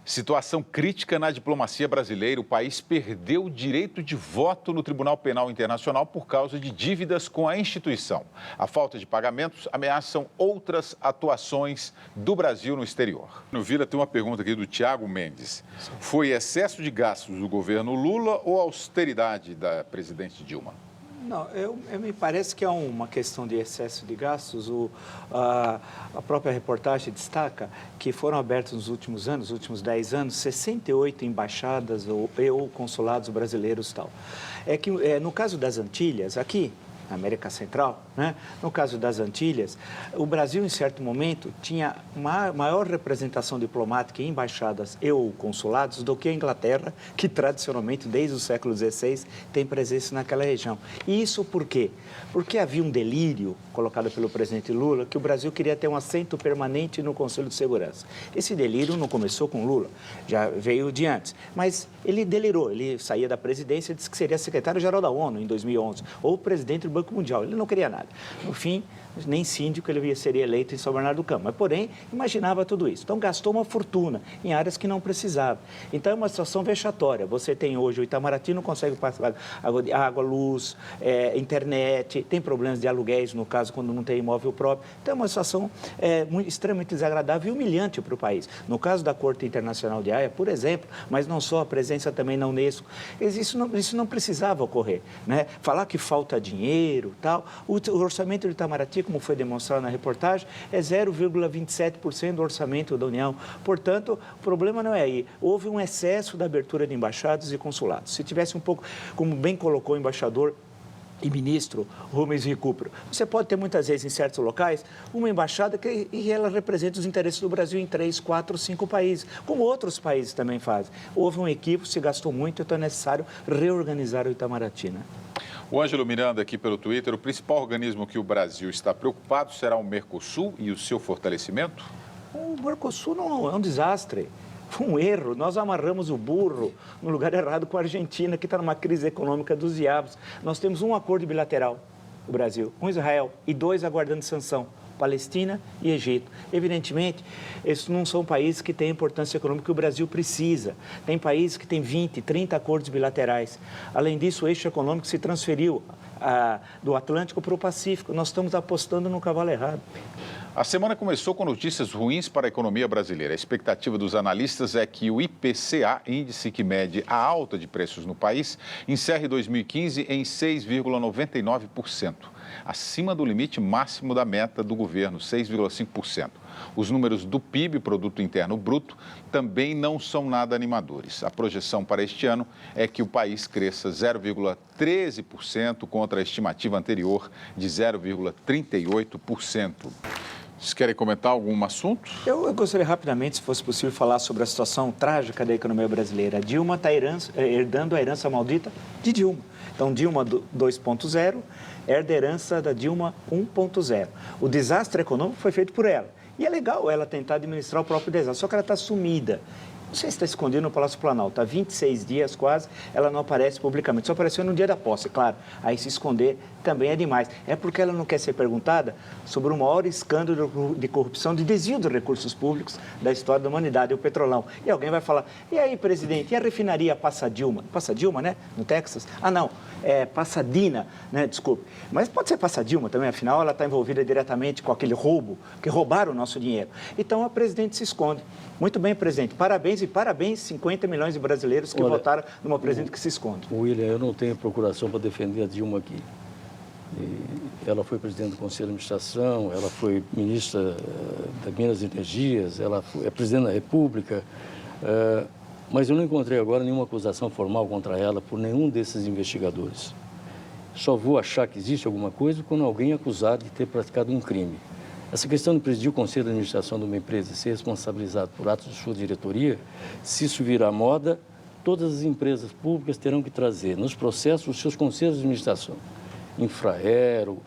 Situação crítica na diplomacia brasileira. O país perdeu o direito de voto no Tribunal Penal Internacional por causa de dívidas com a instituição. A falta de pagamentos ameaçam outras atuações do Brasil no exterior. No Vila tem uma pergunta aqui do Tiago Mendes. Foi excesso de gastos do governo Lula ou austeridade da presidente Dilma? Não, me parece que é uma questão de excesso de gastos. A própria reportagem destaca que foram abertos nos últimos anos, nos últimos 10 anos, 68 embaixadas ou consulados brasileiros e tal. É que, no caso das Antilhas, aqui, na América Central, né? No caso das Antilhas, o Brasil, em certo momento, tinha maior representação diplomática em embaixadas e ou consulados do que a Inglaterra, que tradicionalmente, desde o século XVI, tem presença naquela região. E isso por quê? Porque havia um delírio colocado pelo presidente Lula que o Brasil queria ter um assento permanente no Conselho de Segurança. Esse delírio não começou com Lula, já veio de antes. Mas ele delirou, ele saía da presidência e disse que seria secretário-geral da ONU em 2011, ou presidente do Banco Mundial. Ele não queria nada. No fim, nem síndico ele seria eleito em São Bernardo do Campo. Mas, porém, imaginava tudo isso. Então, gastou uma fortuna em áreas que não precisava. Então, é uma situação vexatória. Você tem hoje o Itamaraty, não consegue passar água, luz, internet, tem problemas de aluguéis, no caso, quando não tem imóvel próprio. Então, é uma situação extremamente desagradável e humilhante para o país. No caso da Corte Internacional de Haia, por exemplo, mas não só, a presença também na Unesco, isso não precisava ocorrer, né? Falar que falta dinheiro, tal, o orçamento do Itamaraty, como foi demonstrado na reportagem, é 0,27% do orçamento da União. Portanto, o problema não é aí. Houve um excesso da abertura de embaixadas e consulados. Se tivesse um pouco, como bem colocou o embaixador e ministro Rubens Recupero, você pode ter muitas vezes em certos locais uma embaixada e ela representa os interesses do Brasil em 3, 4, 5 países, como outros países também fazem. Houve um equívoco, se gastou muito, então é necessário reorganizar o Itamaraty, né? O Ângelo Miranda aqui pelo Twitter, o principal organismo que o Brasil está preocupado será o Mercosul e o seu fortalecimento? O Mercosul não é um desastre. Foi um erro. Nós amarramos o burro no lugar errado com a Argentina, que está numa crise econômica dos diabos. Nós temos um acordo bilateral, o Brasil, com Israel, e 2 aguardando sanção, Palestina e Egito. Evidentemente, esses não são países que têm a importância econômica que o Brasil precisa. Tem países que têm 20, 30 acordos bilaterais. Além disso, o eixo econômico se transferiu do Atlântico para o Pacífico. Nós estamos apostando no cavalo errado. A semana começou com notícias ruins para a economia brasileira. A expectativa dos analistas é que o IPCA, índice que mede a alta de preços no país, encerre 2015 em 6,99%, acima do limite máximo da meta do governo, 6,5%. Os números do PIB, Produto Interno Bruto, também não são nada animadores. A projeção para este ano é que o país cresça 0,13% contra a estimativa anterior de 0,38%. Vocês querem comentar algum assunto? Eu gostaria rapidamente, se fosse possível, falar sobre a situação trágica da economia brasileira. A Dilma está herdando a herança maldita de Dilma. Então, Dilma 2.0 herda a herança da Dilma 1.0. O desastre econômico foi feito por ela. E é legal ela tentar administrar o próprio desastre, só que ela está sumida. Não sei se está escondida no Palácio Planalto. Há 26 dias quase, ela não aparece publicamente. Só apareceu no dia da posse, claro. Aí se esconder também é demais. É porque ela não quer ser perguntada sobre o maior escândalo de corrupção, de desvio de recursos públicos da história da humanidade, o Petrolão. E alguém vai falar, e aí, presidente, e a refinaria Passadilma? Passadilma, né? No Texas? Ah, não. É Passadina, né? Desculpe. Mas pode ser Passadilma também, afinal, ela está envolvida diretamente com aquele roubo, que roubaram o nosso dinheiro. Então, a presidente se esconde. Muito bem, presidente. Parabéns e parabéns 50 milhões de brasileiros que votaram numa presidente que se esconde. William, eu não tenho procuração para defender a Dilma aqui. Ela foi presidente do Conselho de Administração, ela foi ministra das Minas e Energias, ela é presidente da República, mas eu não encontrei agora nenhuma acusação formal contra ela por nenhum desses investigadores. Só vou achar que existe alguma coisa quando alguém é acusado de ter praticado um crime. Essa questão de presidir o Conselho de Administração de uma empresa e ser responsabilizado por atos de sua diretoria, se isso virar moda, todas as empresas públicas terão que trazer nos processos os seus conselhos de administração. Infraero,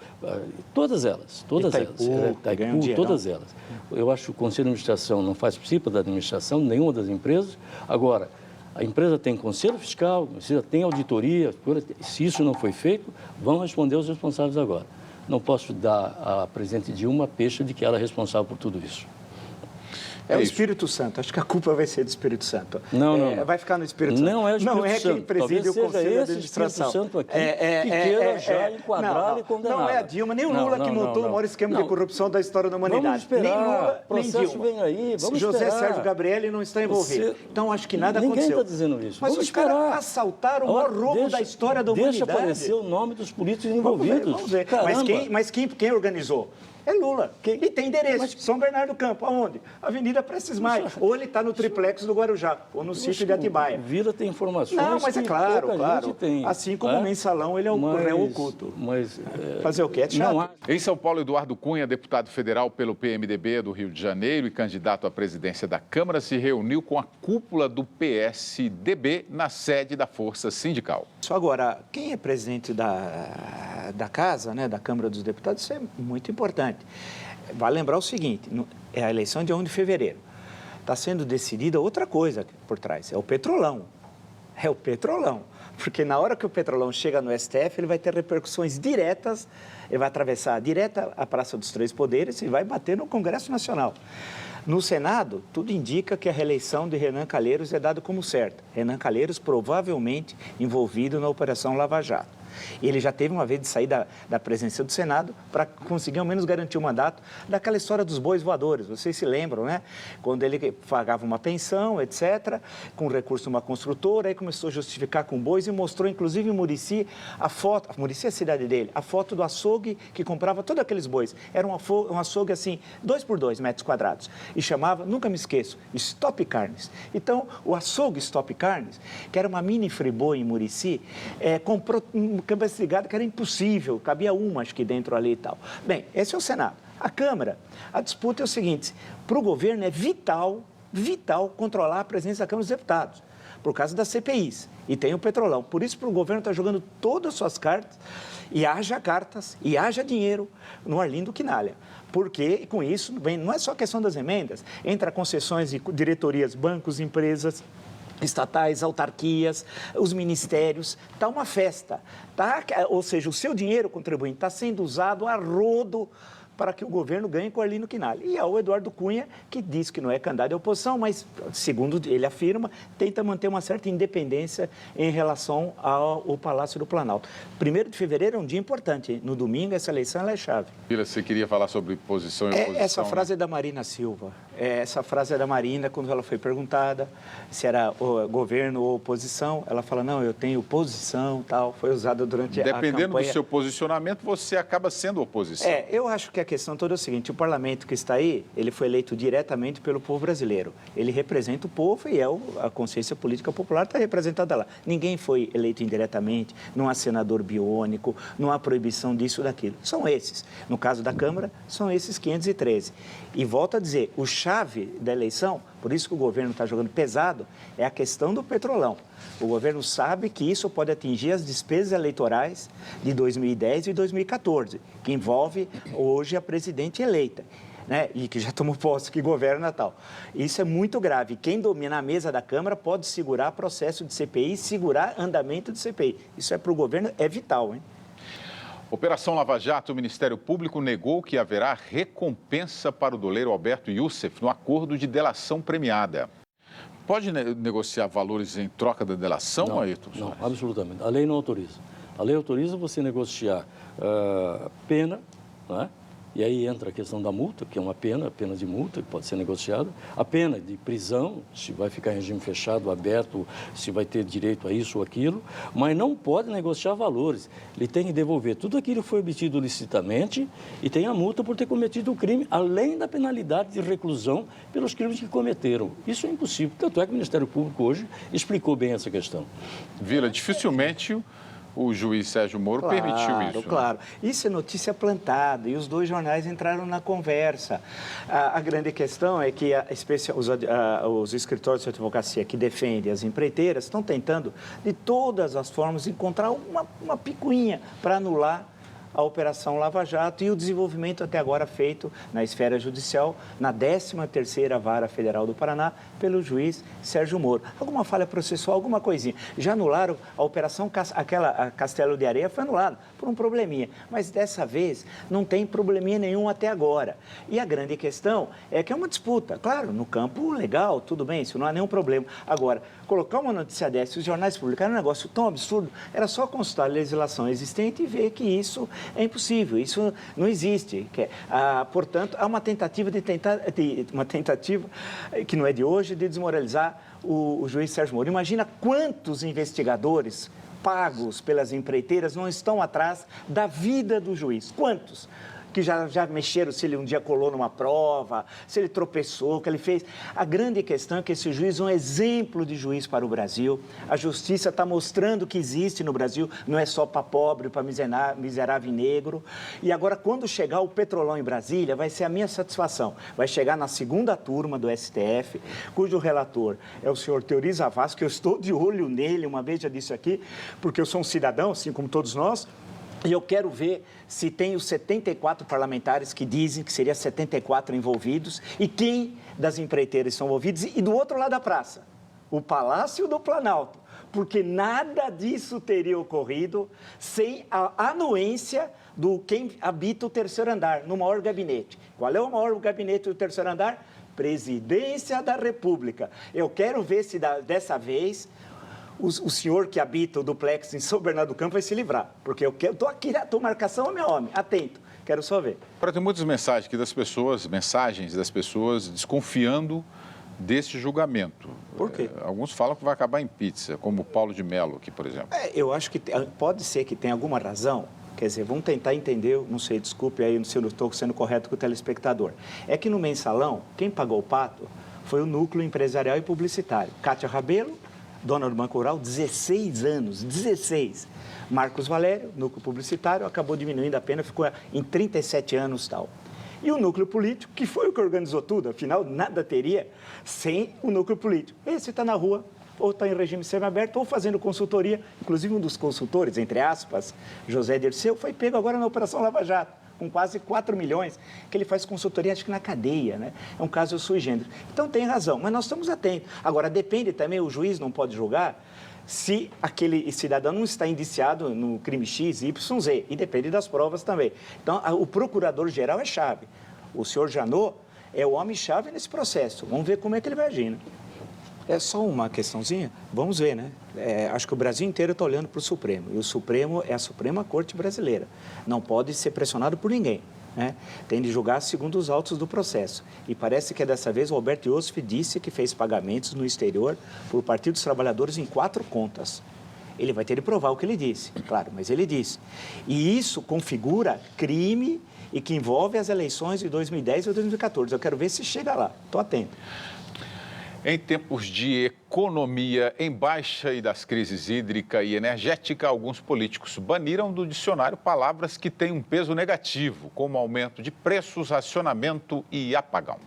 todas elas, Itaipu, todas elas. Eu acho que o Conselho de Administração não faz participa da administração de nenhuma das empresas. Agora, a empresa tem conselho fiscal, a empresa tem auditoria. Se isso não foi feito, vão responder os responsáveis agora. Não posso dar à presidente Dilma a peixe de que ela é responsável por tudo isso. É o isso. Espírito Santo. Acho que a culpa vai ser do Espírito Santo. Não. Vai ficar no Espírito Santo. Não é o Espírito Não é Santo. quem preside o Talvez Conselho de seja Administração. esse Espírito Santo aqui que queira já enquadrá-lo e condená-lo. Não é a Dilma, nem o Lula que montou o maior esquema de corrupção da história da humanidade. Vamos esperar. Nem Lula, nem Processo Dilma. vem aí, vamos José esperar. Sérgio Gabrielli não está envolvido. Então, acho que nada Ninguém aconteceu. está dizendo isso. Mas Vamos os caras esperar. assaltaram o maior roubo da história da humanidade. Deixa aparecer o nome dos políticos envolvidos. Vamos ver. Caramba. Mas quem organizou? É Lula. E tem endereço. São Bernardo do Campo. Aonde? Avenida Prestes Maia. Ou ele está no triplex do Guarujá, ou no sítio de Atibaia. O Vila tem informações. Não, mas é que claro, pouca claro. gente tem, Assim como o mensalão, ele é o réu oculto. Mas, Fazer o quê? É chato. não há. Em São Paulo, Eduardo Cunha, deputado federal pelo PMDB do Rio de Janeiro e candidato à presidência da Câmara, se reuniu com a cúpula do PSDB na sede da Força Sindical. Só agora, quem é presidente da Casa, né, da Câmara dos Deputados, isso é muito importante. Vale lembrar o seguinte, é a eleição de 1 de fevereiro. Está sendo decidida outra coisa por trás, é o Petrolão. É o Petrolão. Porque na hora que o Petrolão chega no STF, ele vai ter repercussões diretas, ele vai atravessar direta a Praça dos Três Poderes e vai bater no Congresso Nacional. No Senado, tudo indica que a reeleição de Renan Calheiros é dada como certa. Renan Calheiros provavelmente envolvido na Operação Lava Jato. Ele já teve uma vez de sair da presença do Senado para conseguir ao menos garantir o mandato daquela história dos bois voadores. Vocês se lembram, né? Quando ele pagava uma pensão, etc., com recurso de uma construtora, aí começou a justificar com bois e mostrou, inclusive, em Murici, a foto, Murici é a cidade dele, a foto do açougue que comprava todos aqueles bois. Era um açougue, assim, 2 por 2 metros quadrados. E chamava, nunca me esqueço, Stop Carnes. Então, o açougue Stop Carnes, que era uma mini Friboi em Murici, comprou capacidade que era impossível, cabia uma, acho que dentro ali e tal. Bem, esse é o Senado. A Câmara, a disputa é o seguinte, para o governo é vital controlar a presença da Câmara dos Deputados, por causa das CPIs, e tem o Petrolão. Por isso, o governo está jogando todas as suas cartas, e haja cartas, e haja dinheiro no Arlindo Quinalha. Porque, com isso, não é só a questão das emendas, entra concessões e diretorias, bancos, empresas, estatais, autarquias, os ministérios, está uma festa, tá? Ou seja, o seu dinheiro, contribuinte, está sendo usado a rodo para que o governo ganhe com o Arlindo Quinalha. E é o Eduardo Cunha, que diz que não é candidato à oposição, mas, segundo ele afirma, tenta manter uma certa independência em relação ao Palácio do Planalto. 1º de fevereiro é um dia importante, hein? No domingo, essa eleição ela é chave. Vila, você queria falar sobre posição e oposição? Essa frase é da Marina Silva. Essa frase é da Marina, quando ela foi perguntada se era governo ou oposição, ela fala, não, eu tenho posição, tal, foi usada durante a campanha. Dependendo do seu posicionamento, você acaba sendo oposição. Eu acho que a questão toda é o seguinte, o parlamento que está aí, ele foi eleito diretamente pelo povo brasileiro. Ele representa o povo e a consciência política popular está representada lá. Ninguém foi eleito indiretamente, não há senador biônico, não há proibição disso ou daquilo. São esses. No caso da Câmara, são esses 513. E volto a dizer, o chave da eleição, por isso que o governo está jogando pesado, é a questão do Petrolão. O governo sabe que isso pode atingir as despesas eleitorais de 2010 e 2014, que envolve hoje a presidente eleita, né? E que já tomou posse, que governa tal. Isso é muito grave. Quem domina a mesa da Câmara pode segurar processo de CPI, segurar andamento de CPI. Isso é para o governo, é vital, hein? Operação Lava Jato, o Ministério Público negou que haverá recompensa para o doleiro Alberto Youssef no acordo de delação premiada. Pode negociar valores em troca da delação, Ayrton? Não, absolutamente. A lei não autoriza. A lei autoriza você negociar pena, não é? E aí entra a questão da multa, que é uma pena de multa, que pode ser negociada. A pena de prisão, se vai ficar em regime fechado, aberto, se vai ter direito a isso ou aquilo, mas não pode negociar valores. Ele tem que devolver tudo aquilo que foi obtido licitamente e tem a multa por ter cometido o crime, além da penalidade de reclusão pelos crimes que cometeram. Isso é impossível. Tanto é que o Ministério Público hoje explicou bem essa questão. Vila, dificilmente o juiz Sérgio Moro permitiu isso. Claro. Isso é notícia plantada e os dois jornais entraram na conversa. A grande questão é que os escritórios de advocacia que defendem as empreiteiras estão tentando, de todas as formas, encontrar uma picuinha para anular a Operação Lava Jato e o desenvolvimento até agora feito na esfera judicial, na 13ª Vara Federal do Paraná, pelo juiz Sérgio Moro. Alguma falha processual, alguma coisinha. Já anularam a Operação a Castelo de Areia, foi anulada por um probleminha. Mas dessa vez não tem probleminha nenhum até agora. E a grande questão é que é uma disputa. Claro, no campo legal, tudo bem, isso não há nenhum problema. Agora, colocar uma notícia dessa e os jornais publicaram um negócio tão absurdo, era só consultar a legislação existente e ver que isso é impossível, isso não existe. Portanto, há uma tentativa uma tentativa que não é de hoje, de desmoralizar o juiz Sérgio Moro. Imagina quantos investigadores pagos pelas empreiteiras não estão atrás da vida do juiz. Quantos? Que já mexeram se ele um dia colou numa prova, se ele tropeçou, o que ele fez. A grande questão é que esse juiz é um exemplo de juiz para o Brasil. A justiça está mostrando que existe no Brasil, não é só para pobre, para miserável e negro. E agora, quando chegar o Petrolão em Brasília, vai ser a minha satisfação. Vai chegar na segunda turma do STF, cujo relator é o senhor Teori Zavascki, que eu estou de olho nele, uma vez já disse aqui, porque eu sou um cidadão, assim como todos nós. E eu quero ver se tem os 74 parlamentares que dizem que seria 74 envolvidos e quem das empreiteiras são envolvidos. E do outro lado da praça, o Palácio do Planalto, porque nada disso teria ocorrido sem a anuência do quem habita o terceiro andar, no maior gabinete. Qual é o maior gabinete do terceiro andar? Presidência da República. Eu quero ver se dessa vez o senhor que habita o duplex em São Bernardo do Campo vai se livrar, porque eu estou aqui, estou marcação ao meu homem, atento, quero só ver. Agora, tem muitas mensagens aqui das pessoas, desconfiando desse julgamento. Por quê? Alguns falam que vai acabar em pizza, como o Paulo de Mello aqui, por exemplo. Eu acho que pode ser que tenha alguma razão. Quer dizer, vamos tentar entender, não sei, desculpe aí, não sei se eu estou sendo correto com o telespectador. É que no mensalão, quem pagou o pato foi o núcleo empresarial e publicitário. Cátia Rabelo, dona do Banco Rural, 16 anos, 16. Marcos Valério, núcleo publicitário, acabou diminuindo a pena, ficou em 37 anos e tal. E o núcleo político, que foi o que organizou tudo, afinal, nada teria sem o núcleo político. Esse está na rua, ou está em regime semiaberto, ou fazendo consultoria. Inclusive, um dos consultores, entre aspas, José Dirceu, foi pego agora na Operação Lava Jato, com quase 4 milhões, que ele faz consultoria, acho que na cadeia, né? É um caso sui generis. Então, tem razão, mas nós estamos atentos. Agora, depende também, o juiz não pode julgar se aquele cidadão não está indiciado no crime X, Y, Z, e depende das provas também. Então, o procurador-geral é chave. O senhor Janot é o homem-chave nesse processo. Vamos ver como é que ele vai agir, né? É só uma questãozinha? Vamos ver, né? Acho que o Brasil inteiro está olhando para o Supremo. E o Supremo é a Suprema Corte Brasileira. Não pode ser pressionado por ninguém, né? Tem de julgar segundo os autos do processo. E parece que dessa vez o Roberto Iosif disse que fez pagamentos no exterior por Partido dos Trabalhadores em 4 contas. Ele vai ter de provar o que ele disse, claro, mas ele disse. E isso configura crime e que envolve as eleições de 2010 e 2014. Eu quero ver se chega lá. Estou atento. Em tempos de economia em baixa e das crises hídrica e energética, alguns políticos baniram do dicionário palavras que têm um peso negativo, como aumento de preços, racionamento e apagão.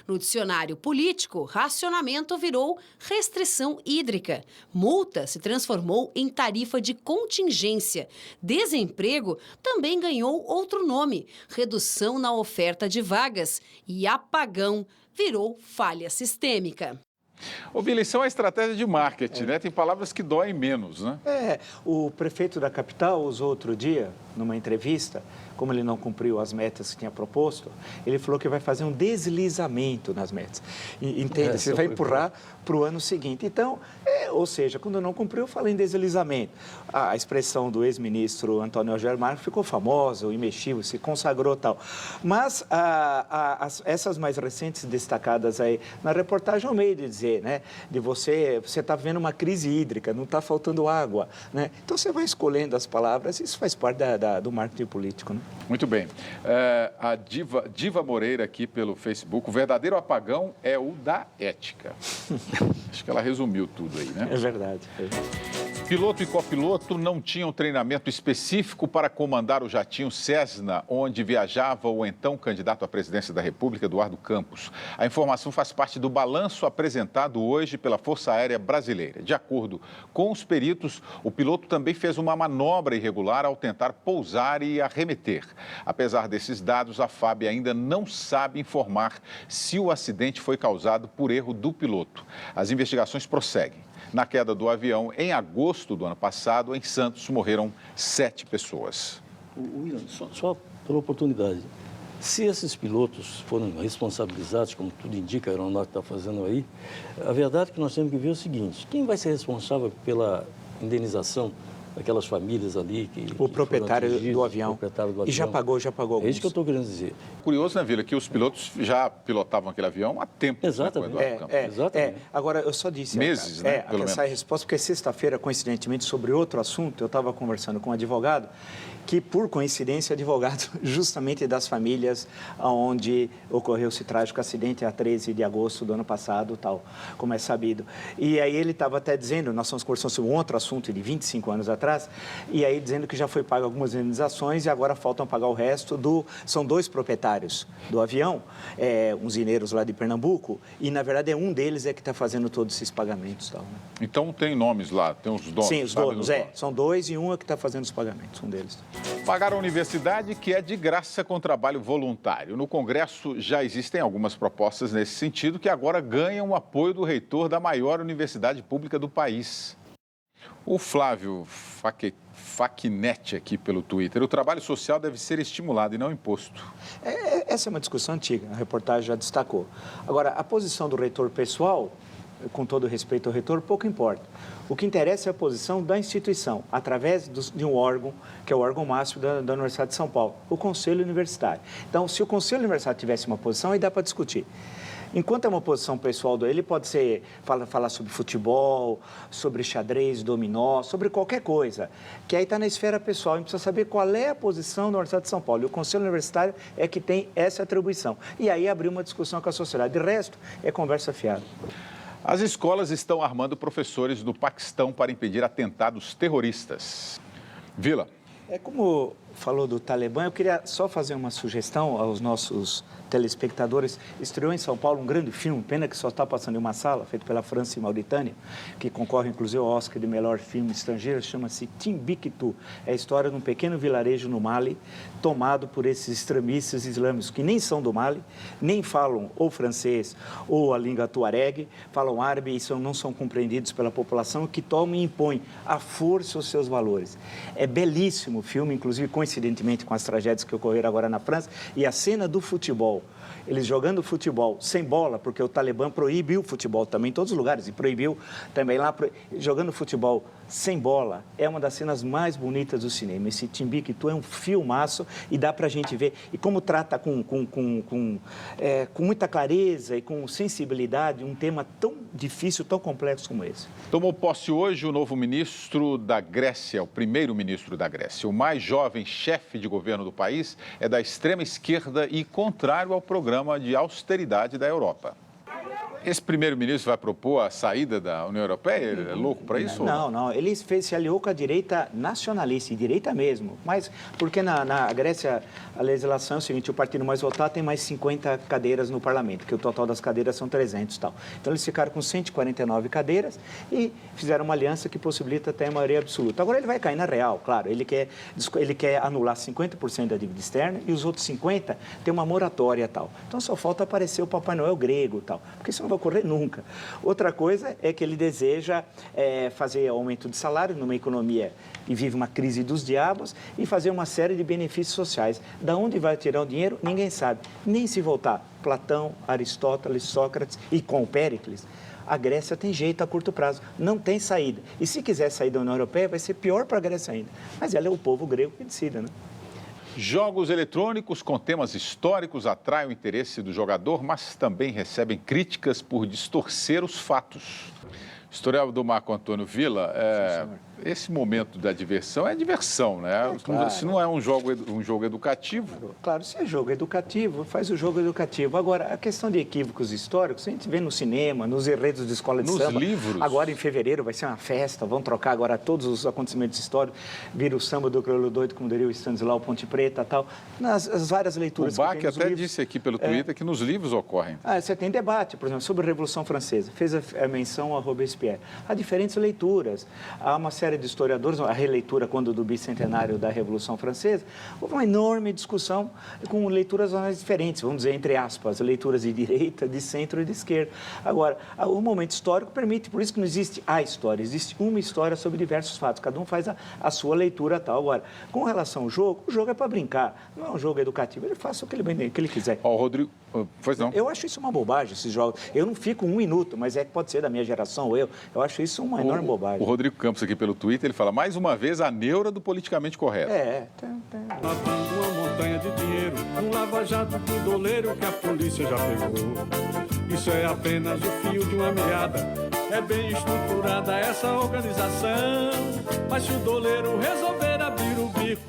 No dicionário político, racionamento virou restrição hídrica. Multa se transformou em tarifa de contingência. Desemprego também ganhou outro nome, redução na oferta de vagas. E apagão virou falha sistêmica. Eleição é estratégia de marketing, né? Tem palavras que doem menos, né? O prefeito da capital usou outro dia, numa entrevista, como ele não cumpriu as metas que tinha proposto, ele falou que vai fazer um deslizamento nas metas. Entende? Você vai empurrar para o ano seguinte. Então, ou seja, quando não cumpriu, eu falei em deslizamento. A expressão do ex-ministro Antônio Rogério Marques ficou famosa, o imexível, se consagrou e tal. Mas essas mais recentes destacadas aí na reportagem, é um meio de dizer, né? De você está vendo uma crise hídrica, não está faltando água, né? Então, você vai escolhendo as palavras, isso faz parte do marketing político, né? Muito bem. A Diva Moreira aqui pelo Facebook, o verdadeiro apagão é o da ética. Acho que ela resumiu tudo aí, né? É verdade. Piloto e copiloto não tinham treinamento específico para comandar o jatinho Cessna, onde viajava o então candidato à presidência da República, Eduardo Campos. A informação faz parte do balanço apresentado hoje pela Força Aérea Brasileira. De acordo com os peritos, o piloto também fez uma manobra irregular ao tentar pousar e arremeter. Apesar desses dados, a FAB ainda não sabe informar se o acidente foi causado por erro do piloto. As investigações prosseguem. Na queda do avião, em agosto do ano passado, em Santos, morreram 7 pessoas. William, só pela oportunidade, se esses pilotos foram responsabilizados, como tudo indica, a aeronáutica está fazendo aí, a verdade é que nós temos que ver o seguinte: quem vai ser responsável pela indenização daquelas famílias ali o proprietário do avião. E já pagou alguns. É isso que eu estou querendo dizer. Curioso, né, Vila, que os pilotos já pilotavam aquele avião há tempo. Exatamente. Né, Exatamente. Agora, eu só disse... Meses, né? Pelo menos. Essa resposta, porque sexta-feira, coincidentemente, sobre outro assunto, eu estava conversando com um advogado que, por coincidência, advogado justamente das famílias onde ocorreu esse trágico acidente a 13 de agosto do ano passado, tal, como é sabido. E aí ele estava até dizendo, nós estamos conversando sobre um outro assunto de 25 anos atrás, e aí dizendo que já foi pago algumas indenizações e agora faltam pagar o resto são 2 proprietários do avião, uns mineiros lá de Pernambuco, e na verdade um deles que está fazendo todos esses pagamentos. Tal, né? Então tem nomes lá, tem os donos. Sim, os donos, são 2 e um que está fazendo os pagamentos, um deles. Pagar a universidade, que é de graça com trabalho voluntário. No Congresso já existem algumas propostas nesse sentido que agora ganham o apoio do reitor da maior universidade pública do país. O Flávio Facchinetti aqui pelo Twitter. O trabalho social deve ser estimulado e não imposto. Essa é uma discussão antiga, a reportagem já destacou. Agora, a posição do reitor pessoal, com todo respeito ao reitor, pouco importa. O que interessa é a posição da instituição, através de um órgão, que é o órgão máximo da Universidade de São Paulo, o Conselho Universitário. Então, se o Conselho Universitário tivesse uma posição, aí dá para discutir. Enquanto é uma posição pessoal dele, pode ser falar sobre futebol, sobre xadrez, dominó, sobre qualquer coisa, que aí está na esfera pessoal. A gente precisa saber qual é a posição da Universidade de São Paulo. E o Conselho Universitário é que tem essa atribuição. E aí abrir uma discussão com a sociedade. De resto, é conversa fiada. As escolas estão armando professores do Paquistão para impedir atentados terroristas. Vila. Como falou do Talibã, eu queria só fazer uma sugestão aos nossos telespectadores. Estreou em São Paulo um grande filme, pena que só está passando em uma sala, feito pela França e Mauritânia, que concorre inclusive ao Oscar de melhor filme estrangeiro, chama-se Timbuktu. É a história de um pequeno vilarejo no Mali, tomado por esses extremistas islâmicos, que nem são do Mali, nem falam ou francês ou a língua tuareg, falam árabe e não são compreendidos pela população, que tomam e impõem à força os seus valores. É belíssimo o filme, inclusive coincidentemente com as tragédias que ocorreram agora na França, e a cena do futebol, eles jogando futebol sem bola, porque o Talibã proibiu o futebol também em todos os lugares, e proibiu também lá, jogando futebol sem bola, é uma das cenas mais bonitas do cinema. Esse Timbuktu é um filmaço e dá para a gente ver, e como trata com muita clareza e com sensibilidade um tema tão difícil, tão complexo como esse. Tomou posse hoje o novo ministro da Grécia, o primeiro-ministro da Grécia. O mais jovem chefe de governo do país é da extrema esquerda e contrário ao programa de austeridade da Europa. Esse primeiro-ministro vai propor a saída da União Europeia? Ele é louco para isso? Não. Ele se aliou com a direita nacionalista, e direita mesmo. Mas porque na Grécia a legislação é o seguinte: o partido mais votado tem mais 50 cadeiras no parlamento, que o total das cadeiras são 300 e tal. Então eles ficaram com 149 cadeiras e fizeram uma aliança que possibilita até a maioria absoluta. Agora ele vai cair na real, claro. Ele quer anular 50% da dívida externa e os outros 50% tem uma moratória e tal. Então só falta aparecer o Papai Noel grego e tal, porque isso não vai ocorrer nunca. Outra coisa é que ele deseja fazer aumento de salário numa economia que vive uma crise dos diabos e fazer uma série de benefícios sociais. Da onde vai tirar o dinheiro, ninguém sabe. Nem se voltar Platão, Aristóteles, Sócrates e com Péricles, a Grécia tem jeito a curto prazo, não tem saída. E se quiser sair da União Europeia, vai ser pior para a Grécia ainda. Mas ela é o povo grego que decide, né? Jogos eletrônicos com temas históricos atraem o interesse do jogador, mas também recebem críticas por distorcer os fatos. Historial do Marco Antônio Villa, esse momento da diversão é diversão, né? Claro. Se não é um jogo educativo... Claro, se é jogo educativo, faz o jogo educativo. Agora, a questão de equívocos históricos, a gente vê no cinema, nos enredos de escola de samba. Nos livros. Agora, em fevereiro, vai ser uma festa, vão trocar agora todos os acontecimentos históricos, vira o samba do Crioulo Doido, como diria o Stanislau Ponte Preta e tal, nas várias leituras O Bach que tem nos até livros. disse aqui pelo Twitter que nos livros ocorrem. Você tem debate, por exemplo, sobre a Revolução Francesa. Fez a menção a Robespierre. Há diferentes leituras. Há uma série de historiadores, a releitura, quando do bicentenário da Revolução Francesa, houve uma enorme discussão com leituras mais diferentes, vamos dizer, entre aspas, leituras de direita, de centro e de esquerda. Agora, o momento histórico permite, por isso que não existe a história, existe uma história sobre diversos fatos, cada um faz a sua leitura tal. Agora, com relação ao jogo, o jogo é para brincar, não é um jogo educativo, ele faça o que ele quiser. Ó, Rodrigo, pois não. Eu acho isso uma bobagem, esses jogos. Eu não fico um minuto, mas pode ser da minha geração, eu acho isso uma enorme bobagem. O Rodrigo Campos aqui pelo Twitter, ele fala, mais uma vez, a neura do politicamente correto. Matando uma montanha de dinheiro, um lava-jato do doleiro que a polícia já pegou. Isso é apenas o fio de uma meada, é bem estruturada essa organização. Mas se o doleiro resolver abrir o bico,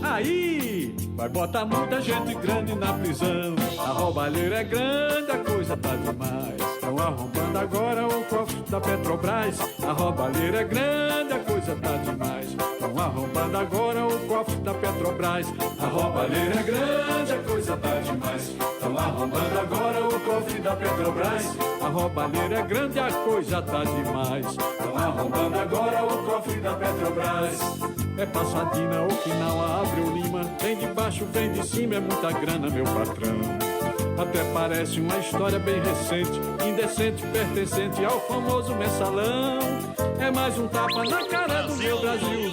aí vai botar muita gente grande na prisão. A roubalheira é grande, a coisa tá demais. Estão arrombando agora o cofre da Petrobras. A roubalheira é grande, a coisa tá demais. Estão arrombando agora o cofre da Petrobras. A roubalheira é grande, a coisa tá demais. Estão arrombando agora o cofre da Petrobras. A roubalheira é grande, a coisa tá demais. Estão arrombando agora o cofre da Petrobras. É Passadina, Okinawa, Abreu Lima. Vem de baixo, vem de cima, é muita grana, meu patrão. Até parece uma história bem recente, indecente, pertencente ao famoso mensalão. É mais um tapa na cara do meu Brasil.